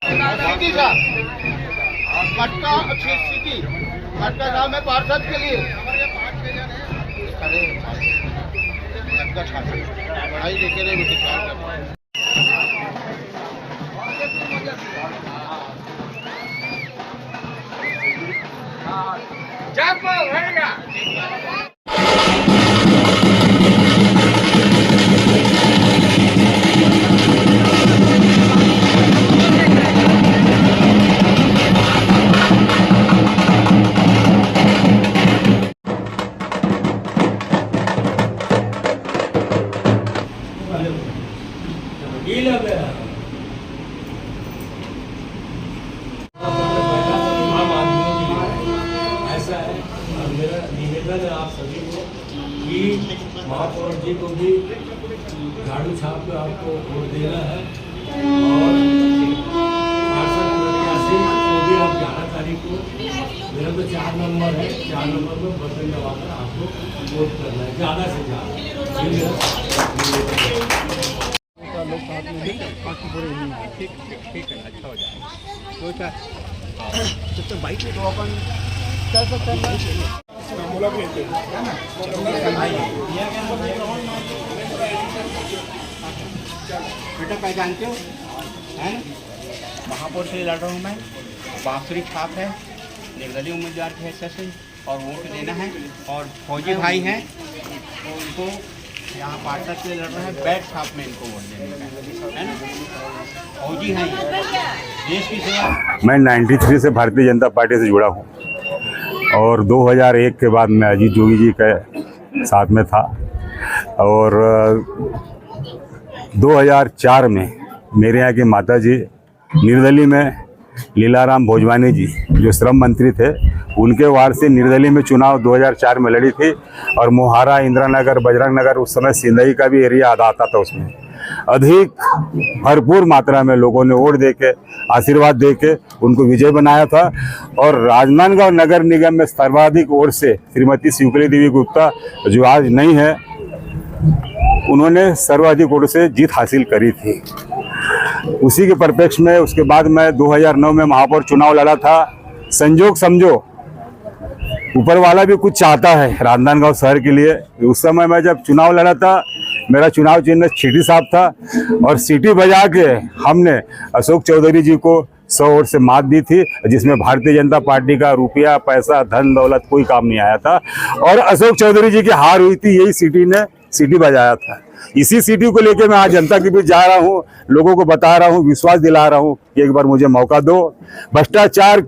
City का मटका city मटका नाम है पार्षद के लिए मटका छात्र पढ़ाई देखे रहे ऐसा है मेरा निवेदन है आप सभी को कि महापौर जी को भी झाड़ू छाप पे आपको वोट देना है और पार्षद प्रत्याशी को भी आप 11 तारीख को मेरा तो 4 नंबर है 4 नंबर में बटन दबाकर आपको वोट करना है ज़्यादा से ज़्यादा। ठीक है अच्छा हो जाएगा तो बाइक में तो अपन चल सकते हैं। बेटा पहचानते हो है महापौर से लड़ रहा हूँ मैं। बांसुरी छाप है निर्दलीय उम्मीदवार के हिस्से से और वोट देना है और फौजी भाई हैं उनको यहाँ पार्षद के लिए लड़ रहे हैं। बैट छाप में इनको वोट देने का है ना। फौजी हैं देश की सेवा। मैं 93 से भारतीय जनता पार्टी से जुड़ा हूँ और 2001 के बाद मैं अजीत जोगी जी के साथ में था और 2004 में मेरे यहाँ के माता जी निर्दलीय में लीलाराम भोजवानी जी जो श्रम मंत्री थे उनके वार से निर्दलीय में चुनाव 2004 में लड़ी थी और मोहारा इंदिरा नगर बजरंग नगर उस समय सिंधई का भी एरिया आता था। उसमें अधिक भरपूर मात्रा में लोगों ने वोट देके आशीर्वाद देके उनको विजय बनाया था और राजनांदगांव नगर निगम में सर्वाधिक वोट से श्रीमती शिवकली देवी गुप्ता जो आज नहीं है उन्होंने सर्वाधिक वोट से जीत हासिल करी थी। उसी के परिप्रेक्ष्य में उसके बाद मैं 2009 में महापौर चुनाव लड़ा था। संजोग समझो ऊपर वाला भी कुछ चाहता है राजनांदगांव शहर के लिए। उस समय मैं जब चुनाव लड़ा था मेरा चुनाव चिन्ह सीटी साहब था और सीटी बजा के हमने अशोक चौधरी जी को 100 वोट से मात दी थी जिसमें भारतीय जनता पार्टी का रुपया पैसा धन दौलत कोई काम नहीं आया था और अशोक चौधरी जी की हार हुई थी। यही सीटी ने सीटी बजाया था। इसी सीटी को लेके मैं आज जनता के बीच जा रहा हूँ, लोगों को बता रहा हूँ, विश्वास दिला रहा हूँ कि एक बार मुझे मौका दो। भ्रष्टाचार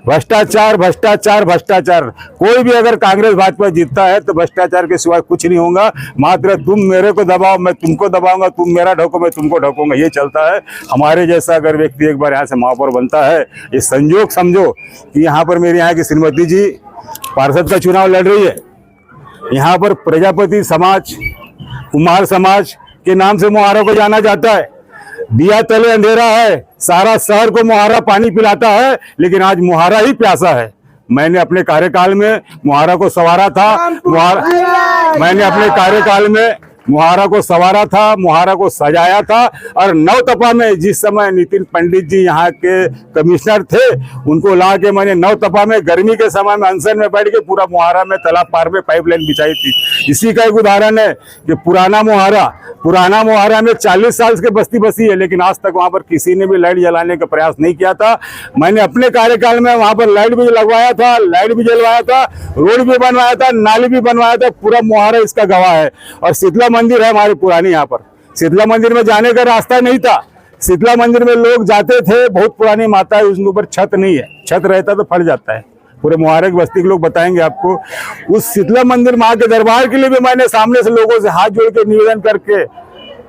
भ्रष्टाचार भ्रष्टाचार भ्रष्टाचार कोई भी अगर कांग्रेस भाजपा जीतता है तो भ्रष्टाचार के सिवाय कुछ नहीं होगा। मात्र तुम मेरे को दबाओ मैं तुमको दबाऊंगा, तुम मेरा ढोको मैं तुमको ढोकूंगा, ये चलता है। हमारे जैसा अगर व्यक्ति एक बार यहाँ से महापौर बनता है, ये संजोग समझो कि यहाँ पर मेरे यहाँ की श्रीमती जी पार्षद का चुनाव लड़ रही है। यहाँ पर प्रजापति समाज कुमार समाज के नाम से मोहारा को जाना जाता है। दिया तले अंधेरा है, सारा शहर को मोहारा पानी पिलाता है लेकिन आज मोहारा ही प्यासा है। मैंने अपने कार्यकाल में मोहारा को संवारा था, मैंने अपने कार्यकाल में मोहारा को संवारा था, मोहारा को सजाया था और नवतपा में जिस समय नितिन पंडित जी यहाँ के कमिश्नर थे उनको ला के मैंने नवतपा में गर्मी के समय में अनशन में बैठ के पूरा मोहारा में तालाब पार में पाइपलाइन बिछाई थी। इसी का एक उदाहरण है कि पुराना मोहारा में 40 साल के बस्ती बसी है लेकिन आज तक वहाँ पर किसी ने भी लाइट जलाने का प्रयास नहीं किया था। मैंने अपने कार्यकाल में वहाँ पर लाइट भी लगवाया था, लाइट भी जलवाया था, रोड भी बनवाया था, नाली भी बनवाया था। पूरा मोहारा इसका गवाह है। और शीतला मंदिर है हमारी पुरानी, यहाँ पर शीतला मंदिर में जाने का रास्ता नहीं था। शीतला मंदिर में लोग जाते थे, बहुत पुरानी माता है, उसके ऊपर छत नहीं है, छत रहता तो फट जाता है। पूरे मोहारा की बस्ती के लोग बताएंगे आपको। उस शीतला मंदिर माँ के दरबार के लिए भी मैंने सामने से लोगों से हाथ जोड़ के निवेदन करके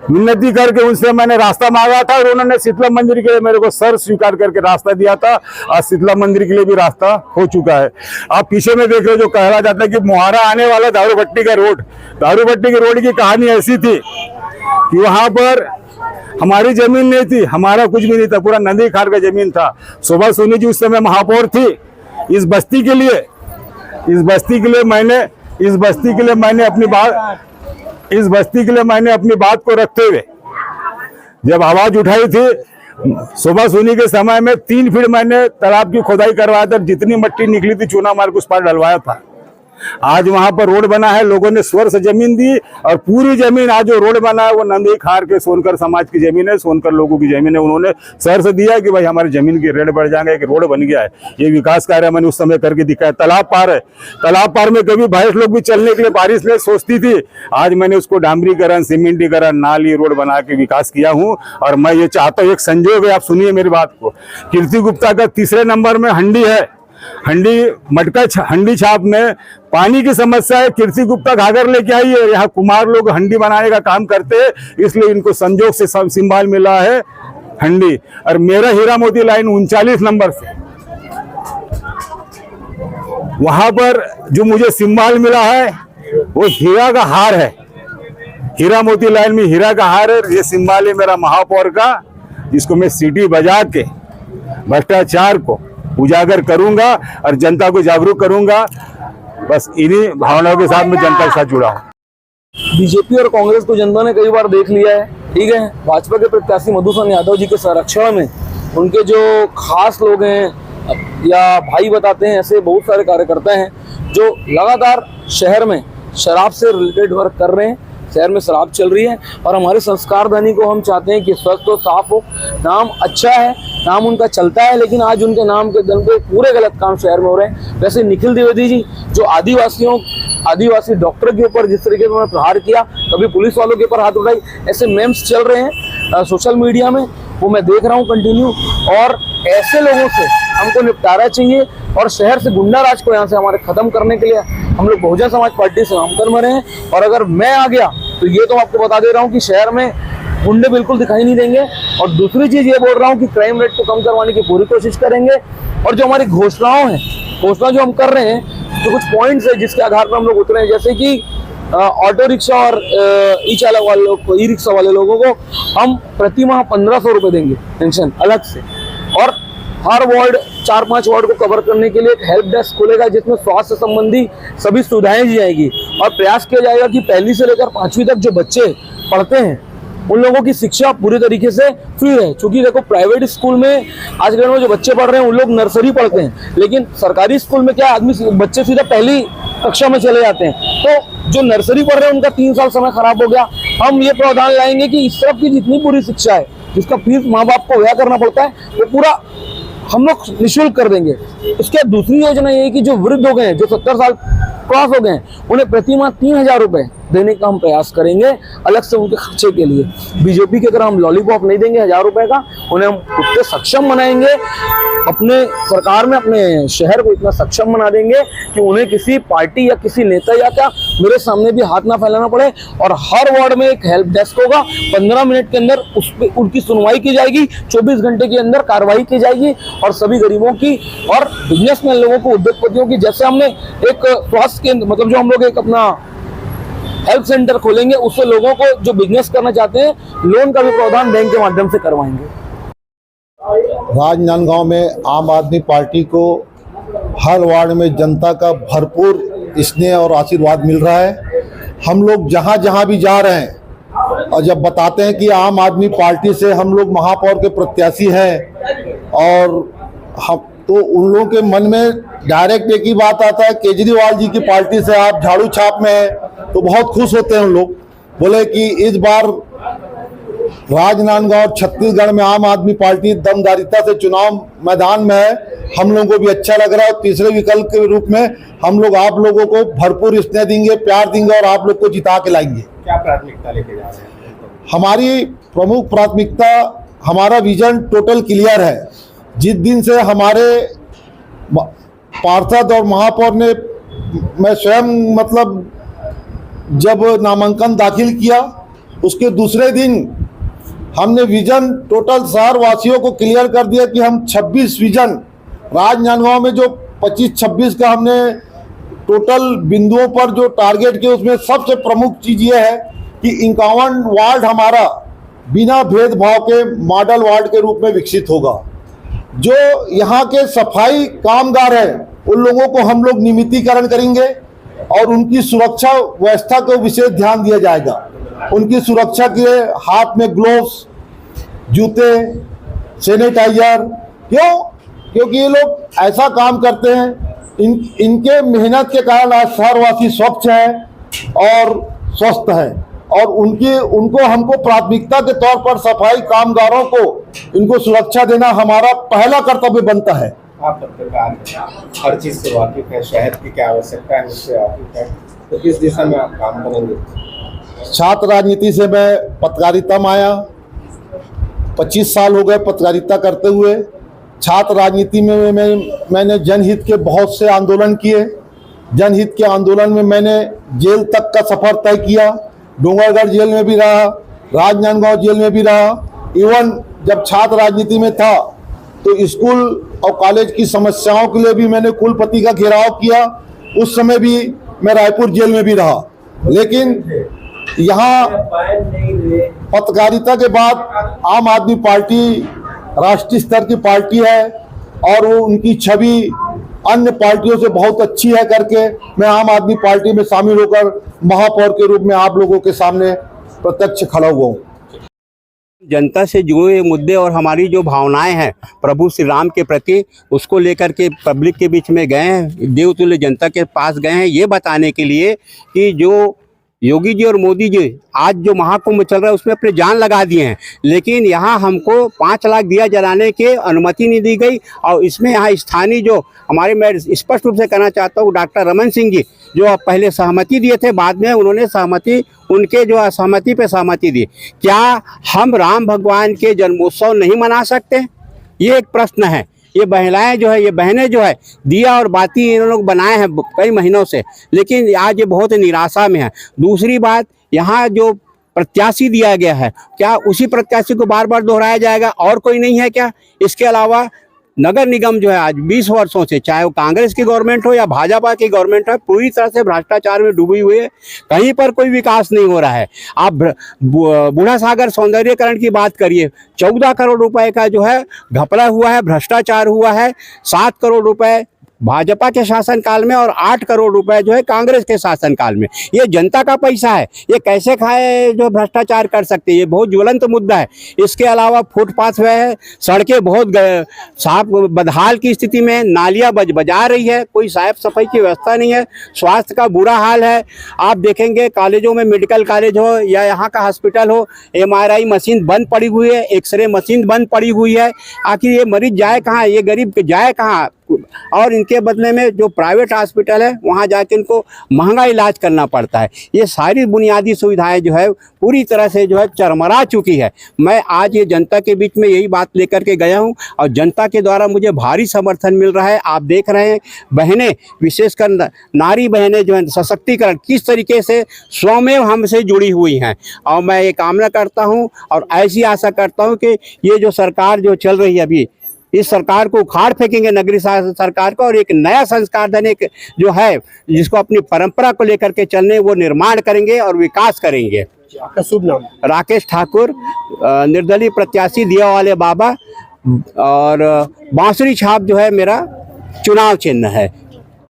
विनती करके उनसे मैंने रास्ता मांगा था और उन्होंने शीतला मंदिर के लिए मेरे को सर स्वीकार करके रास्ता दिया था। आज शीतला मंदिर के लिए भी रास्ता हो चुका है। आप पीछे में देख रहे हो जो कहा जाता है कि मोहारा आने वाला दारू भट्टी का रोड, दारू भट्टी के रोड की कहानी ऐसी थी कि वहां पर हमारी जमीन नहीं थी, हमारा कुछ भी नहीं था, पूरा नंदी खार का जमीन था। शोभा सोनी जी उस समय महापौर थी। इस बस्ती के लिए मैंने अपनी बात को रखते हुए जब आवाज उठाई थी सुबह सुनी के समय में 3 फीट मैंने तालाब की खुदाई करवाया था, जितनी मिट्टी निकली थी चूना मार के उस पर डलवाया था। आज वहां पर रोड बना है, लोगों ने स्वर से जमीन दी और पूरी जमीन आज जो रोड बना है वो नंदी खार के सोनकर समाज की जमीन है, सोनकर लोगों की जमीन है। उन्होंने सर से दिया कि भाई हमारी जमीन की रेट बढ़ जाएंगे, एक रोड बन गया है। ये विकास कार्य मैंने उस समय करके दिखाया। तालाब पार है, तालाब पार में कभी भैंस लोग भी चलने के लिए बारिश में सोचती थी, आज मैंने उसको डामरीकरण, सीमेंटीकरण, नाली, रोड बना के विकास किया हूँ। और मैं ये चाहता हूँ, एक संजोग है, आप सुनिए मेरी बात को। कीर्ति गुप्ता का 3रे नंबर में हंडी है, हंडी मटका हंडी छाप में पानी की समस्या है। कीर्ति गुप्ता घाघर लेके आई है, यहाँ कुमार लोग हंडी बनाने का काम करते हैं, इसलिए इनको संजोग से सिंबल मिला है हंडी। और मेरा हीरा मोती लाइन 39 नंबर से, वहां पर जो मुझे सिंबल मिला है वो हीरा का हार है। हीरा मोती लाइन में हीरा का हार है, ये सिंबल है मेरा महापौर का, जिसको मैं सीटी बजा के भ्रष्टाचार को उजागर करूंगा और जनता को जागरूक करूंगा। बस इन्हीं भावनाओं के साथ मैं जनता के साथ जुड़ा हूं। बीजेपी और कांग्रेस को जनता ने कई बार देख लिया है, ठीक है। भाजपा के प्रत्याशी मधुसूदन यादव जी के संरक्षण में उनके जो खास लोग हैं या भाई बताते हैं, ऐसे बहुत सारे कार्यकर्ता हैं जो लगातार शहर में शराब से रिलेटेड वर्क कर रहे हैं। शहर में शराब चल रही है और हमारे संस्कार धनी को हम चाहते हैं कि स्वस्थ हो, साफ हो। नाम अच्छा है, नाम उनका चलता है, लेकिन आज उनके नाम के दम पे पूरे गलत काम शहर में हो रहे हैं। वैसे निखिल द्विवेदी जी जो आदिवासी डॉक्टर के ऊपर जिस तरीके से उन्होंने प्रहार किया, कभी पुलिस वालों के ऊपर हाथ उठाई, ऐसे मेम्स चल रहे हैं सोशल मीडिया में, वो मैं देख रहा हूँ कंटिन्यू। और ऐसे लोगों से हमको निपटारा चाहिए और शहर से गुंडा राज को यहाँ से हमारे खत्म करने के लिए हम लोग बहुजन समाज पार्टी से नामकरण में रहे हैं। और अगर मैं आ गया तो ये तो आपको बता दे रहा हूँ कि शहर में गुंडे बिल्कुल दिखाई नहीं देंगे। और दूसरी चीज ये बोल रहा हूँ कि क्राइम रेट को कम करवाने की पूरी कोशिश करेंगे। और जो हमारी घोषणा जो हम कर रहे हैं, तो कुछ पॉइंट्स है जिसके आधार पर हम लोग उतरे हैं, जैसे कि ऑटो रिक्शा और ई चालक वालों को, ई रिक्शा वाले लोगों को हम प्रति माह 1500 रुपये देंगे पेंशन अलग से। और हर वार्ड 4-5 वार्ड को कवर करने के लिए एक हेल्प डेस्क खुलेगा जिसमें स्वास्थ्य संबंधी सभी सुविधाएं दी जाएगी। और प्रयास किया जाएगा कि 1ली से लेकर 5वीं तक जो बच्चे पढ़ते हैं उन लोगों की शिक्षा पूरी तरीके से फ्री रहे। क्योंकि देखो प्राइवेट स्कूल में आजकल में जो बच्चे पढ़ रहे हैं उन लोग नर्सरी पढ़ते हैं, लेकिन सरकारी स्कूल में क्या बच्चे सीधा 1ली कक्षा में चले जाते हैं। तो जो नर्सरी पढ़ रहे हैं उनका 3 साल समय खराब हो गया। हम ये प्रावधान लाएंगे कि इस तरफ की जितनी पूरी शिक्षा है, जिसका फीस माँ बाप को व्यय करना पड़ता है, वो पूरा हम लोग निःशुल्क कर देंगे। इसके दूसरी योजना ये है कि जो वृद्ध हो गए हैं, जो 70 साल क्रॉस हो गए हैं, उन्हें प्रति माह 3000 रुपये देने का हम प्रयास करेंगे अलग से उनके खर्चे के लिए। बीजेपी की तरह हम लॉलीपॉप नहीं देंगे 1000 रुपये का, उन्हें हम खुद से सक्षम बनाएंगे। अपने सरकार में अपने शहर को इतना सक्षम बना देंगे कि उन्हें किसी पार्टी या किसी नेता या क्या मेरे सामने भी हाथ ना फैलाना पड़े। और हर वार्ड में एक हेल्प डेस्क होगा, 15 मिनट के अंदर उस पर उनकी सुनवाई की जाएगी, 24 घंटे के अंदर कार्रवाई की जाएगी। और सभी गरीबों की और बिजनेसमैन लोगों को, उद्योगपतियों की, जैसे हमने एक स्वास्थ्य केंद्र, मतलब जो हम लोग एक अपना हेल्थ सेंटर खोलेंगे, उससे लोगों को जो बिजनेस करना चाहते हैं लोन का भी प्रावधान बैंक के माध्यम से करवाएंगे। राजनांदगांव में आम आदमी पार्टी को हर वार्ड में जनता का भरपूर स्नेह और आशीर्वाद मिल रहा है। हम लोग जहां जहां भी जा रहे हैं और जब बताते हैं कि आम आदमी पार्टी से हम लोग महापौर के प्रत्याशी हैं, और हम तो उन लोगों के मन में डायरेक्ट एक ही बात आता है, केजरीवाल जी की पार्टी से आप झाड़ू छाप में हैं, तो बहुत खुश होते हैं उन लोग। बोले कि इस बार राजनांदगांव और छत्तीसगढ़ में आम आदमी पार्टी दमदारिता से चुनाव मैदान में है, हम लोगों को भी अच्छा लग रहा है। और तीसरे विकल्प के रूप में हम लोग आप लोगों को भरपूर स्नेह देंगे, प्यार देंगे और आप लोग को जिता के लाएंगे। क्या प्राथमिकता लेके जा रहे हैं? हमारी प्रमुख प्राथमिकता, हमारा विजन टोटल क्लियर है। जिस दिन से हमारे पार्षद और महापौर ने, मैं स्वयं मतलब जब नामांकन दाखिल किया, उसके दूसरे दिन हमने विजन टोटल शहर वासियों को क्लियर कर दिया कि हम 26 विजन राजनांदगांव में जो 25-26 का हमने टोटल बिंदुओं पर जो टारगेट किया, उसमें सबसे प्रमुख चीज़ ये है कि 51 वार्ड हमारा बिना भेदभाव के मॉडल वार्ड के रूप में विकसित होगा। जो यहाँ के सफाई कामगार हैं उन लोगों को हम लोग नियमितीकरण करेंगे और उनकी सुरक्षा व्यवस्था को विशेष ध्यान दिया जाएगा। उनकी सुरक्षा के लिए हाथ में ग्लोव्स, जूते सैनिटाइजर। क्यों? क्योंकि ये लोग ऐसा काम करते हैं, इनके मेहनत के कारण आज शहरवासी स्वच्छ है और स्वस्थ है, और उनको हमको प्राथमिकता के तौर पर सफाई कामगारों को इनको सुरक्षा देना हमारा पहला कर्तव्य बनता है। आप पत्रकार हैं, हर चीज से वाकिफ है, शहर की क्या आवश्यकता है उससे वाकिफ है, तो किस दिशा में आप काम करेंगे? छात्र राजनीति से मैं पत्रकारिता में आया, 25 साल हो गए पत्रकारिता करते हुए। छात्र राजनीति में मैंने जनहित के बहुत से आंदोलन किए। जनहित के आंदोलन में मैंने जेल तक का सफर तय किया। डोंगरगढ़ जेल में भी रहा, राजनांदगांव जेल में भी रहा। इवन जब छात्र राजनीति में था तो स्कूल और कॉलेज की समस्याओं के लिए भी मैंने कुलपति का घेराव किया। उस समय भी मैं रायपुर जेल में भी रहा। लेकिन यहाँ पत्रकारिता के बाद आम आदमी पार्टी राष्ट्रीय स्तर की पार्टी है और वो उनकी छवि अन्य पार्टियों से बहुत अच्छी है करके मैं आम आदमी पार्टी में शामिल होकर महापौर के रूप में आप लोगों के सामने प्रत्यक्ष खड़ा हुआ हूँ। जनता से जुड़े मुद्दे और हमारी जो भावनाएं हैं प्रभु श्री राम के प्रति, उसको लेकर के पब्लिक के बीच में गए हैं, देवतुल्य जनता के पास गए हैं, ये बताने के लिए कि जो योगी जी और मोदी जी आज जो महाकुंभ चल रहा है उसमें अपने जान लगा दिए हैं, लेकिन यहाँ हमको 5 लाख दिया जलाने की अनुमति नहीं दी गई। और इसमें यहाँ स्थानीय जो हमारे, मैं स्पष्ट रूप से कहना चाहता हूँ, डॉक्टर रमन सिंह जी जो पहले सहमति दिए थे, बाद में उन्होंने सहमति, उनके जो असहमति पे सहमति दी। क्या हम राम भगवान के जन्मोत्सव नहीं मना सकते? ये एक प्रश्न है। ये महिलाएं जो है, ये बहनें जो है, दिया और बाती इन लोग बनाए हैं कई महीनों से, लेकिन आज ये बहुत निराशा में है। दूसरी बात, यहाँ जो प्रत्याशी दिया गया है, क्या उसी प्रत्याशी को बार बार दोहराया जाएगा? और कोई नहीं है क्या? इसके अलावा नगर निगम जो है आज 20 वर्षों से, चाहे वो कांग्रेस की गवर्नमेंट हो या भाजपा की गवर्नमेंट हो, पूरी तरह से भ्रष्टाचार में डूबी हुई है। कहीं पर कोई विकास नहीं हो रहा है। आप बूढ़ा सागर सौंदर्यीकरण की बात करिए, 14 करोड़ रुपए का जो है घपला हुआ है, भ्रष्टाचार हुआ है। 7 करोड़ रुपए भाजपा के शासनकाल में और 8 करोड़ रुपए जो है कांग्रेस के शासनकाल में। ये जनता का पैसा है, ये कैसे खाए जो भ्रष्टाचार कर सकते हैं? ये बहुत ज्वलंत मुद्दा है। इसके अलावा फुटपाथ है, सड़कें बहुत साफ बदहाल की स्थिति में, नालियां बजा रही है, कोई साफ सफाई की व्यवस्था नहीं है, स्वास्थ्य का बुरा हाल है। आप देखेंगे कॉलेजों में, मेडिकल कॉलेज हो या यहाँ का हॉस्पिटल हो, MRI मशीन बंद पड़ी हुई है, एक्सरे मशीन बंद पड़ी हुई है। आखिर ये मरीज जाए कहाँ? ये गरीब जाए कहाँ? और इनके बदले में जो प्राइवेट हॉस्पिटल है वहाँ जाके इनको महंगा इलाज करना पड़ता है। ये सारी बुनियादी सुविधाएं जो है पूरी तरह से जो है चरमरा चुकी है। मैं आज ये जनता के बीच में यही बात लेकर के गया हूँ और जनता के द्वारा मुझे भारी समर्थन मिल रहा है। आप देख रहे हैं बहनें, विशेषकर नारी बहनें जो है सशक्तिकरण किस तरीके से स्वमेव हमसे जुड़ी हुई हैं। और मैं ये कामना करता हूँ और ऐसी आशा करता हूँ कि ये जो सरकार जो चल रही है अभी, इस सरकार को उखाड़ फेंकेंगे, नगरीय सरकार को, और एक नया संस्कार धन एक जो है जिसको अपनी परंपरा को लेकर के चलने, वो निर्माण करेंगे और विकास करेंगे। आपका शुभ नाम? राकेश ठाकुर, निर्दलीय प्रत्याशी दिया वाले बाबा, और बांसुरी छाप जो है मेरा चुनाव चिन्ह है।